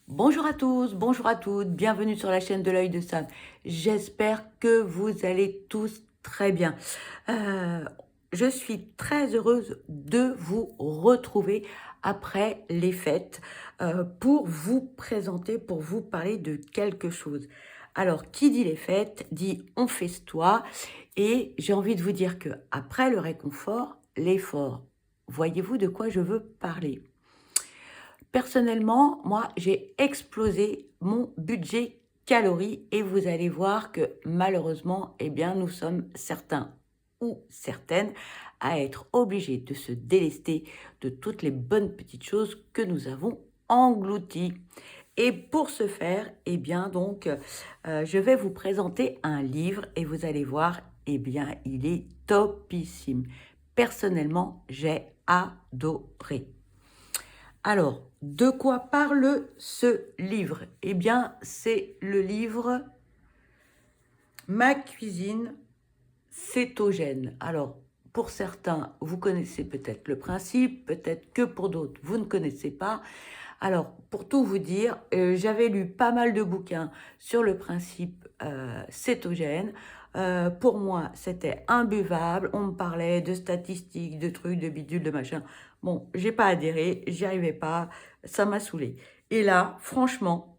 Bonjour à tous, bonjour à toutes, bienvenue sur la chaîne de l'œil de Sam. J'espère que vous allez tous très bien. Euh, je suis très heureuse de vous retrouver après les fêtes pour vous présenter, pour vous parler de quelque chose. Alors, qui dit les fêtes dit on festoie et j'ai envie de vous dire que après le réconfort, l'effort. Voyez-vous de quoi je veux parler? Personnellement, moi, j'ai explosé mon budget calories et vous allez voir que malheureusement, eh bien, nous sommes certains ou certaines à être obligés de se délester de toutes les bonnes petites choses que nous avons englouties. Et pour ce faire, eh bien, donc, je vais vous présenter un livre et vous allez voir, eh bien, il est topissime. Personnellement, j'ai adoré. Alors, de quoi parle ce livre? Eh bien, c'est le livre Ma cuisine cétogène. Alors, pour certains, vous connaissez peut-être le principe, peut-être que pour d'autres, vous ne connaissez pas. Alors, pour tout vous dire, j'avais lu pas mal de bouquins sur le principe cétogène. Pour moi, c'était imbuvable. On me parlait de statistiques, de trucs, de bidules, de machin. Bon, j'ai pas adhéré, j'y arrivais pas, ça m'a saoulé. Et là, franchement,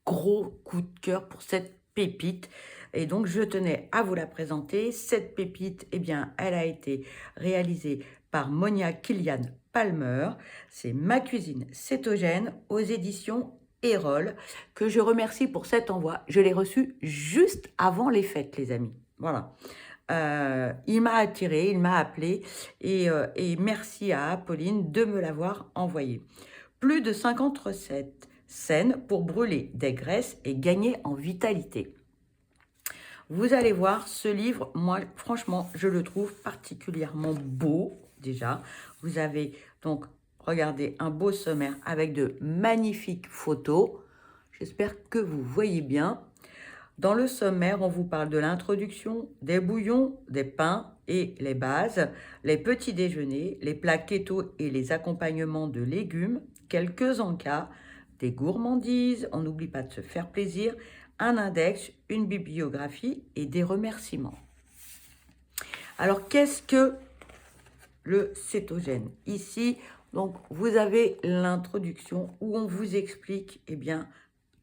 gros coup de cœur pour cette pépite. Et donc, je tenais à vous la présenter. Cette pépite, eh bien, elle a été réalisée par Monia Kilian Palmer. C'est Ma cuisine cétogène aux éditions Erol, que je remercie pour cet envoi. Je l'ai reçu juste avant les fêtes, les amis. Voilà. Il m'a attiré, il m'a appelé et merci à Apolline de me l'avoir envoyé. Plus de 50 recettes saines pour brûler des graisses et gagner en vitalité. Vous allez voir, ce livre, moi, franchement, je le trouve particulièrement beau, déjà. Vous avez donc, regardez, un beau sommaire avec de magnifiques photos. J'espère que vous voyez bien. Dans le sommaire, on vous parle de l'introduction, des bouillons, des pains et les bases, les petits déjeuners, les plats keto et les accompagnements de légumes, quelques encas, des gourmandises, on n'oublie pas de se faire plaisir, un index, une bibliographie et des remerciements. Alors, qu'est-ce que le cétogène? Ici, donc, vous avez l'introduction où on vous explique, eh bien,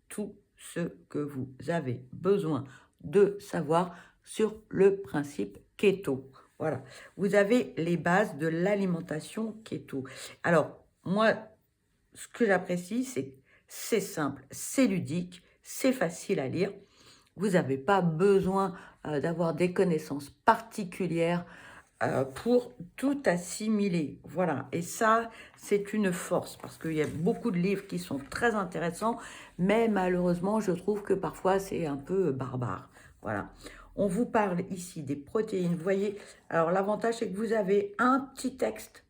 tout ce que vous avez besoin de savoir sur le principe keto. Voilà, vous avez les bases de l'alimentation keto. Alors, moi, ce que j'apprécie, c'est simple, c'est ludique, c'est facile à lire. Vous n'avez pas besoin d'avoir des connaissances particulières pour tout assimiler. Voilà, et ça, c'est une force, parce qu'il y a beaucoup de livres qui sont très intéressants, mais malheureusement, je trouve que parfois, c'est un peu barbare. Voilà. On vous parle ici des protéines. Vous voyez, alors l'avantage, c'est que vous avez un petit texte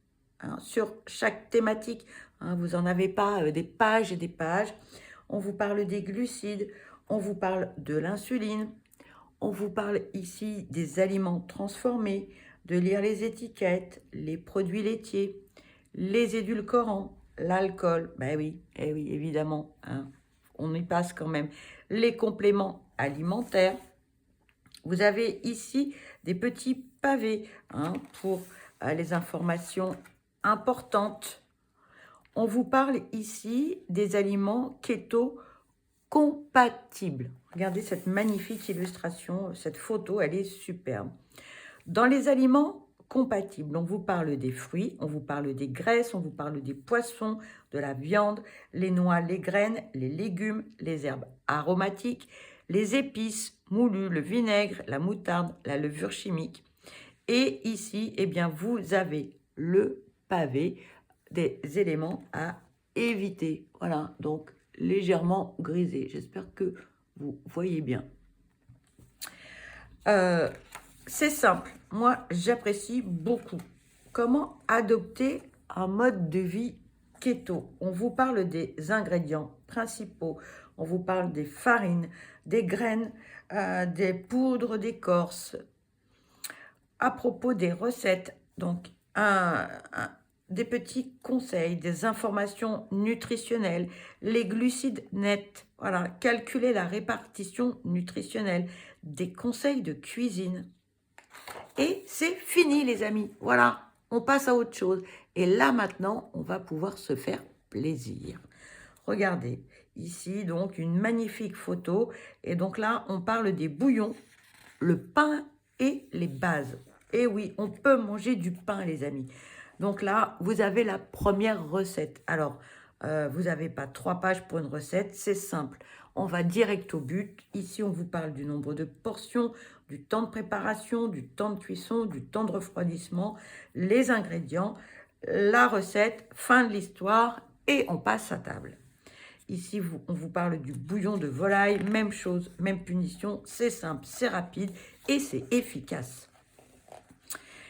sur chaque thématique. Vous n'en avez pas des pages et des pages. On vous parle des glucides, on vous parle de l'insuline, on vous parle ici des aliments transformés, de lire les étiquettes, les produits laitiers, les édulcorants, l'alcool, ben oui, eh oui, évidemment, on y passe quand même, les compléments alimentaires. Vous avez ici des petits pavés pour les informations importantes. On vous parle ici des aliments keto compatibles. Regardez cette magnifique illustration, cette photo, elle est superbe. Dans les aliments compatibles, on vous parle des fruits, on vous parle des graisses, on vous parle des poissons, de la viande, les noix, les graines, les légumes, les herbes aromatiques, les épices, moulus, le vinaigre, la moutarde, la levure chimique. Et ici, eh bien, vous avez le pavé des éléments à éviter. Voilà, donc légèrement grisé. J'espère que vous voyez bien. C'est simple. Moi, j'apprécie beaucoup. Comment adopter un mode de vie keto? On vous parle des ingrédients principaux. On vous parle des farines, des graines, des poudres d'écorce. À propos des recettes, donc des petits conseils, des informations nutritionnelles, les glucides nets, voilà, calculer la répartition nutritionnelle, des conseils de cuisine. Et c'est fini les amis, voilà, on passe à autre chose. Et là maintenant, on va pouvoir se faire plaisir. Regardez, ici donc une magnifique photo. Et donc là, on parle des bouillons, le pain et les bases. Et oui, on peut manger du pain les amis. Donc là, vous avez la première recette. Alors, vous n'avez pas 3 pages pour une recette, c'est simple. On va direct au but. Ici, on vous parle du nombre de portions, du temps de préparation, du temps de cuisson, du temps de refroidissement, les ingrédients, la recette, fin de l'histoire et on passe à table. Ici, on vous parle du bouillon de volaille, même chose, même punition, c'est simple, c'est rapide et c'est efficace.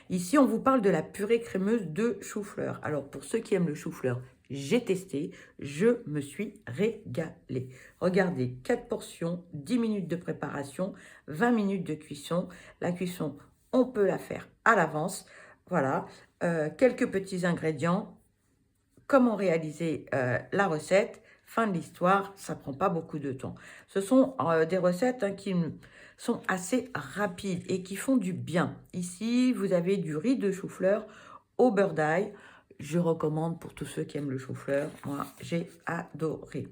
Ici, on vous parle de la purée crémeuse de chou-fleur. Alors, pour ceux qui aiment le chou-fleur, j'ai testé, je me suis régalée. Regardez, 4 portions, 10 minutes de préparation, 20 minutes de cuisson. La cuisson, on peut la faire à l'avance. Voilà, quelques petits ingrédients. Comment réaliser la recette? Fin de l'histoire, ça ne prend pas beaucoup de temps. Ce sont des recettes qui sont assez rapides et qui font du bien. Ici, vous avez du riz de chou-fleur au beurre d'ail. Je recommande pour tous ceux qui aiment le chou-fleur. Moi, j'ai adoré.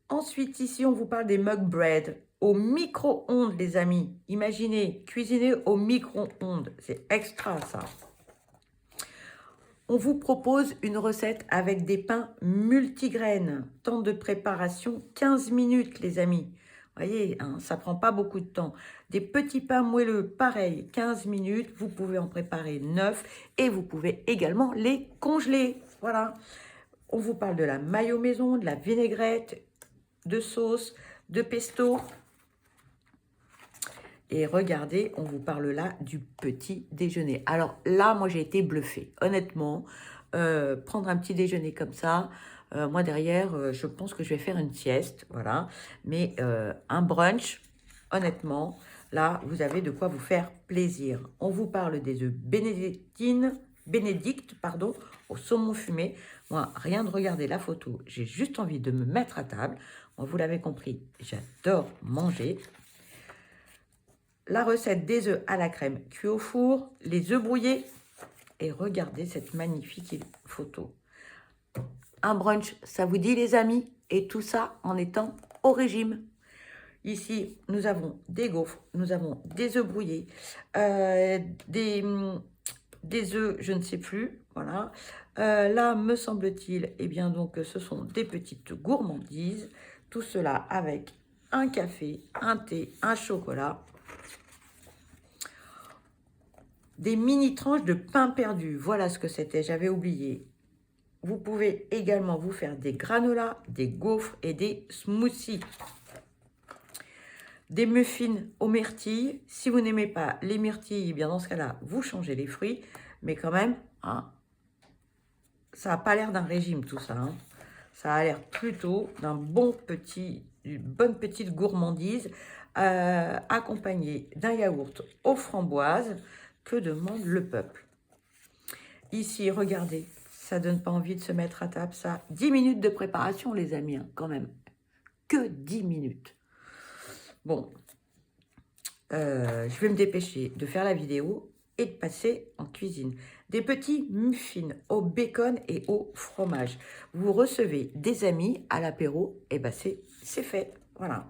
Ensuite, ici, on vous parle des mug bread au micro-ondes, les amis. Imaginez, cuisiner au micro-ondes. C'est extra, ça. On vous propose une recette avec des pains multigraines. Temps de préparation, 15 minutes, les amis. Vous voyez, hein, ça ne prend pas beaucoup de temps. Des petits pains moelleux, pareil, 15 minutes. Vous pouvez en préparer 9 et vous pouvez également les congeler. Voilà. On vous parle de la mayo maison, de la vinaigrette, de sauce, de pesto. Et regardez, on vous parle là du petit déjeuner. Alors là, moi, j'ai été bluffée. Honnêtement, prendre un petit déjeuner comme ça, moi, derrière, je pense que je vais faire une sieste, voilà. Mais un brunch, honnêtement, là, vous avez de quoi vous faire plaisir. On vous parle des œufs bénédictes, pardon, au saumon fumé. Moi, rien de regarder la photo, j'ai juste envie de me mettre à table. Moi, vous l'avez compris, j'adore manger. La recette des œufs à la crème cuits au four, les œufs brouillés. Et regardez cette magnifique photo. Un brunch, ça vous dit les amis? Et tout ça en étant au régime. Ici, nous avons des gaufres, nous avons des œufs brouillés, des œufs, je ne sais plus, voilà. Là, me semble-t-il, eh bien donc, ce sont des petites gourmandises. Tout cela avec un café, un thé, un chocolat. Des mini tranches de pain perdu, voilà ce que c'était, j'avais oublié. Vous pouvez également vous faire des granolas, des gaufres et des smoothies. Des muffins aux myrtilles. Si vous n'aimez pas les myrtilles, eh bien dans ce cas-là, vous changez les fruits. Mais quand même, hein, ça n'a pas l'air d'un régime tout ça. Hein. Ça a l'air plutôt d'une bonne petite gourmandise accompagnée d'un yaourt aux framboises. Que demande le peuple? Ici, regardez, ça donne pas envie de se mettre à table, ça. 10 minutes de préparation, les amis, hein, quand même. Que 10 minutes. Bon, je vais me dépêcher de faire la vidéo et de passer en cuisine. Des petits muffins au bacon et au fromage. Vous recevez des amis à l'apéro, et ben c'est fait, voilà.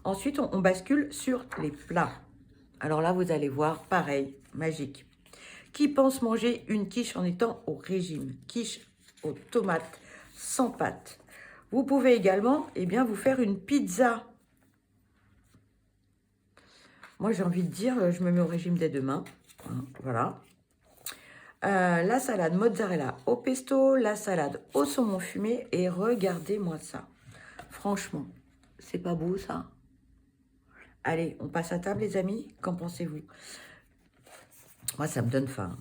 Ensuite, on bascule sur les plats. Alors là, vous allez voir, pareil, magique. Qui pense manger une quiche en étant au régime? Quiche aux tomates, sans pâte. Vous pouvez également, eh bien, vous faire une pizza. Moi, j'ai envie de dire, je me mets au régime dès demain. Hein, voilà. La salade mozzarella au pesto, la salade au saumon fumé. Et regardez-moi ça. Franchement, c'est pas beau ça? Allez, on passe à table, les amis. Qu'en pensez-vous? Moi, ça me donne faim.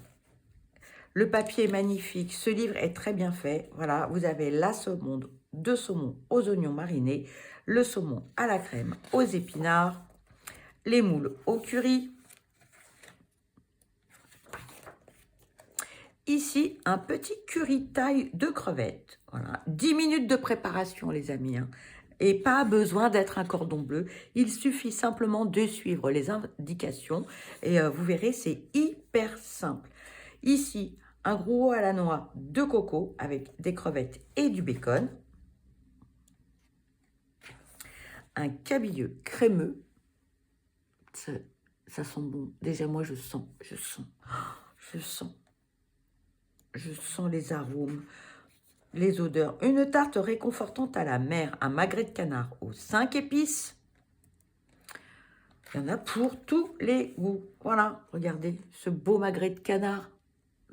Le papier est magnifique. Ce livre est très bien fait. Voilà, vous avez la saumon, 2 saumons aux oignons marinés, le saumon à la crème aux épinards, les moules au curry. Ici, un petit curry taille de crevettes. Voilà. 10 minutes de préparation, les amis. Hein. Et pas besoin d'être un cordon bleu. Il suffit simplement de suivre les indications. Et vous verrez, c'est hyper simple. Ici, un gros à la noix de coco avec des crevettes et du bacon. Un cabillaud crémeux. Ça sent bon. Déjà, moi, je sens. Je sens les arômes, les odeurs. Une tarte réconfortante à la mer, un magret de canard aux 5 épices. Il y en a pour tous les goûts. Voilà, regardez ce beau magret de canard.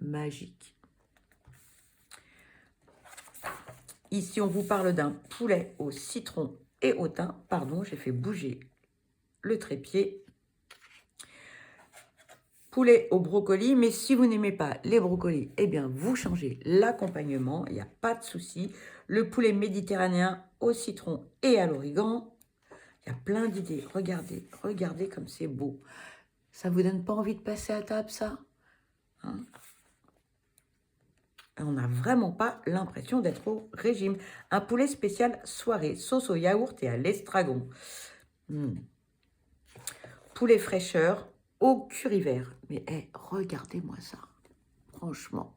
Magique. Ici, on vous parle d'un poulet au citron et au thym. Pardon, j'ai fait bouger le trépied. Poulet au brocoli, mais si vous n'aimez pas les brocolis, eh bien, vous changez l'accompagnement, il n'y a pas de souci. Le poulet méditerranéen au citron et à l'origan, il y a plein d'idées. Regardez, regardez comme c'est beau. Ça vous donne pas envie de passer à table, ça hein? On n'a vraiment pas l'impression d'être au régime. Un poulet spécial soirée, sauce au yaourt et à l'estragon. Poulet fraîcheur au curry vert. Mais regardez-moi ça. Franchement.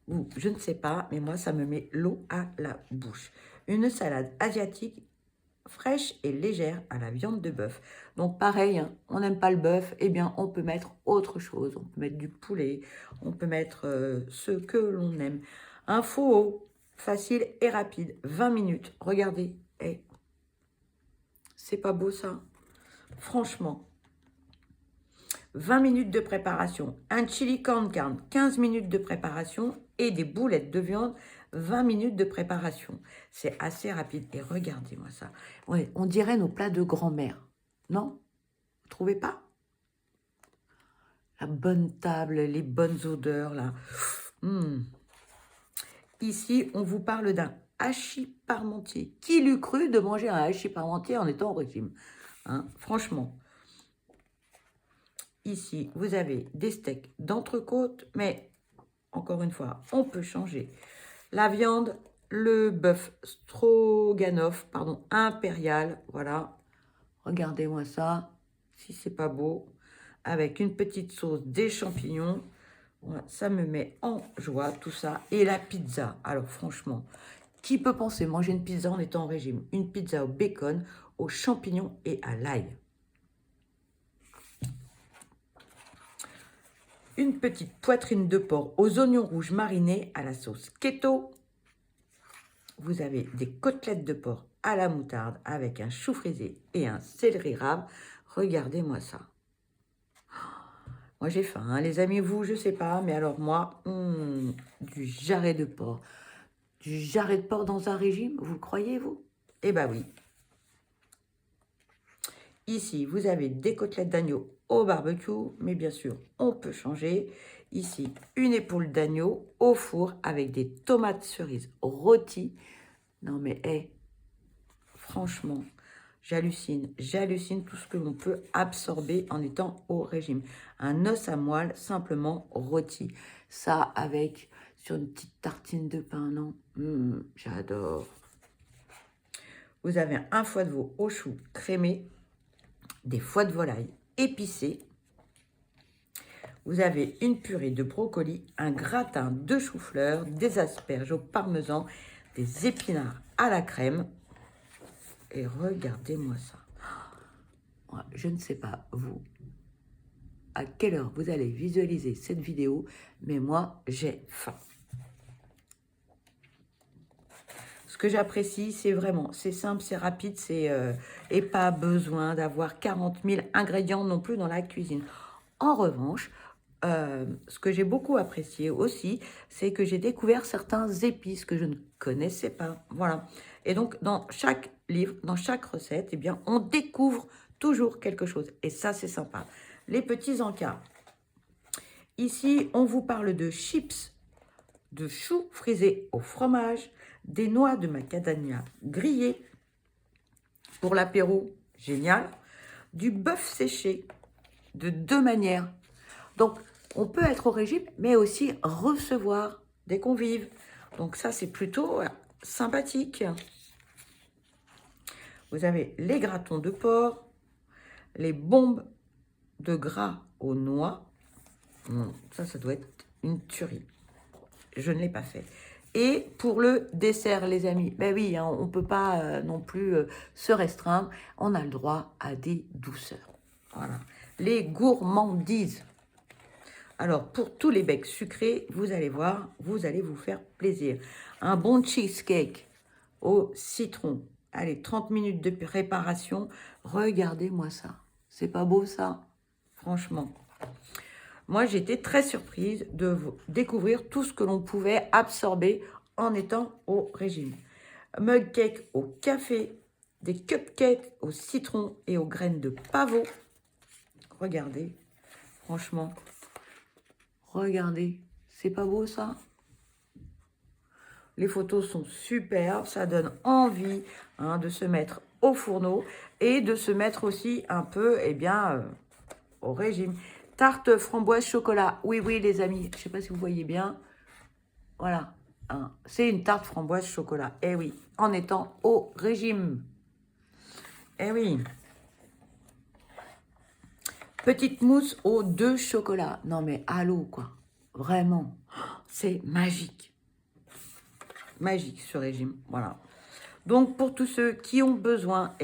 Ou je ne sais pas, mais moi, ça me met l'eau à la bouche. Une salade asiatique fraîche et légère à la viande de bœuf. Donc pareil, hein, on n'aime pas le bœuf, eh bien on peut mettre autre chose. On peut mettre du poulet, on peut mettre ce que l'on aime. Un faux haut, facile et rapide, 20 minutes. Regardez, c'est pas beau ça? Franchement. 20 minutes de préparation. Un chili con carne, 15 minutes de préparation. Et des boulettes de viande, 20 minutes de préparation. C'est assez rapide. Et regardez-moi ça. Ouais, on dirait nos plats de grand-mère. Non? Vous trouvez pas? La bonne table, les bonnes odeurs, là. Ici, on vous parle d'un hachis parmentier. Qui l'eût cru de manger un hachis parmentier en étant au régime hein? Franchement. Ici, vous avez des steaks d'entrecôte, mais encore une fois, on peut changer. La viande, le bœuf stroganoff, pardon, impérial, voilà. Regardez-moi ça, si c'est pas beau. Avec une petite sauce, des champignons. Voilà, ça me met en joie, tout ça. Et la pizza, alors franchement, qui peut penser manger une pizza en étant en régime? Une pizza au bacon, aux champignons et à l'ail. Une petite poitrine de porc aux oignons rouges marinés à la sauce keto. Vous avez des côtelettes de porc à la moutarde avec un chou frisé et un céleri rave. Regardez-moi ça. Moi, j'ai faim, hein. Les amis, vous, je sais pas, mais alors moi, du jarret de porc. Du jarret de porc dans un régime, vous le croyez, vous? Eh ben oui. Ici, vous avez des côtelettes d'agneau au barbecue, mais bien sûr, on peut changer. Ici, une épaule d'agneau au four avec des tomates cerises rôties. Non mais, franchement, j'hallucine tout ce que l'on peut absorber en étant au régime. Un os à moelle simplement rôti. Ça avec, sur une petite tartine de pain, non? J'adore. Vous avez un foie de veau au chou crémé, des foies de volaille épicés. Vous avez une purée de brocoli, un gratin de chou-fleur, des asperges au parmesan, des épinards à la crème. Et regardez-moi ça. Je ne sais pas, vous, à quelle heure vous allez visualiser cette vidéo, mais moi, j'ai faim. Ce que j'apprécie, c'est vraiment, c'est simple, c'est rapide, et pas besoin d'avoir 40 000 ingrédients non plus dans la cuisine. En revanche, ce que j'ai beaucoup apprécié aussi, c'est que j'ai découvert certains épices que je ne connaissais pas. Voilà. Et donc, dans chaque livre, dans chaque recette, eh bien, on découvre toujours quelque chose. Et ça, c'est sympa. Les petits encas. Ici, on vous parle de chips de choux frisés au fromage, des noix de macadamia grillées pour l'apéro, génial, du bœuf séché de deux manières. Donc, On peut être au régime, mais aussi recevoir des convives. Donc ça, c'est plutôt sympathique. Vous avez les gratons de porc, les bombes de gras aux noix. Ça doit être une tuerie. Je ne l'ai pas fait. Et pour le dessert, les amis, ben oui, hein, on ne peut pas non plus se restreindre. On a le droit à des douceurs. Voilà. Les gourmandises. Alors, pour tous les becs sucrés, vous allez voir, vous allez vous faire plaisir. Un bon cheesecake au citron. Allez, 30 minutes de préparation. Regardez-moi ça. C'est pas beau, ça? Franchement. Moi, j'étais très surprise de découvrir tout ce que l'on pouvait absorber en étant au régime. Mug cake au café, des cupcakes au citron et aux graines de pavot. Regardez, franchement, regardez, c'est pas beau ça? Les photos sont superbes, ça donne envie de se mettre au fourneau et de se mettre aussi un peu, au régime. Tarte framboise chocolat. Oui, oui, les amis, je ne sais pas si vous voyez bien. Voilà, c'est une tarte framboise chocolat. Eh oui, en étant au régime. Eh oui. Petite mousse aux 2 chocolats. Non mais allô quoi. Vraiment. C'est magique. Magique ce régime. Voilà. Donc pour tous ceux qui ont besoin,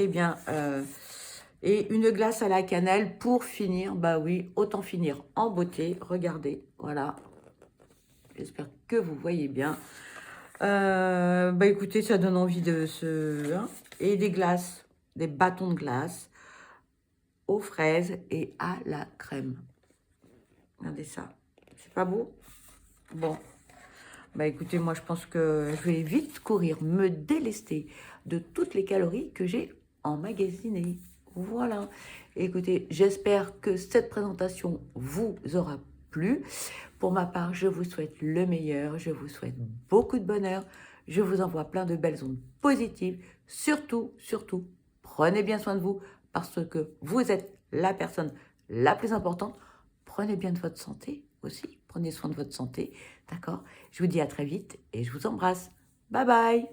et une glace à la cannelle pour finir. Bah oui, autant finir en beauté. Regardez, voilà. J'espère que vous voyez bien. Écoutez, ça donne envie de se... Et des glaces, des bâtons de glace aux fraises et à la crème. Regardez ça. C'est pas beau? Bon. Écoutez, moi, je pense que je vais vite courir, me délester de toutes les calories que j'ai emmagasinées. Voilà. Écoutez, j'espère que cette présentation vous aura plu. Pour ma part, je vous souhaite le meilleur. Je vous souhaite beaucoup de bonheur. Je vous envoie plein de belles ondes positives. Surtout, surtout, prenez bien soin de vous parce que vous êtes la personne la plus importante. Prenez bien de votre santé aussi. Prenez soin de votre santé. D'accord? Je vous dis à très vite et je vous embrasse. Bye bye!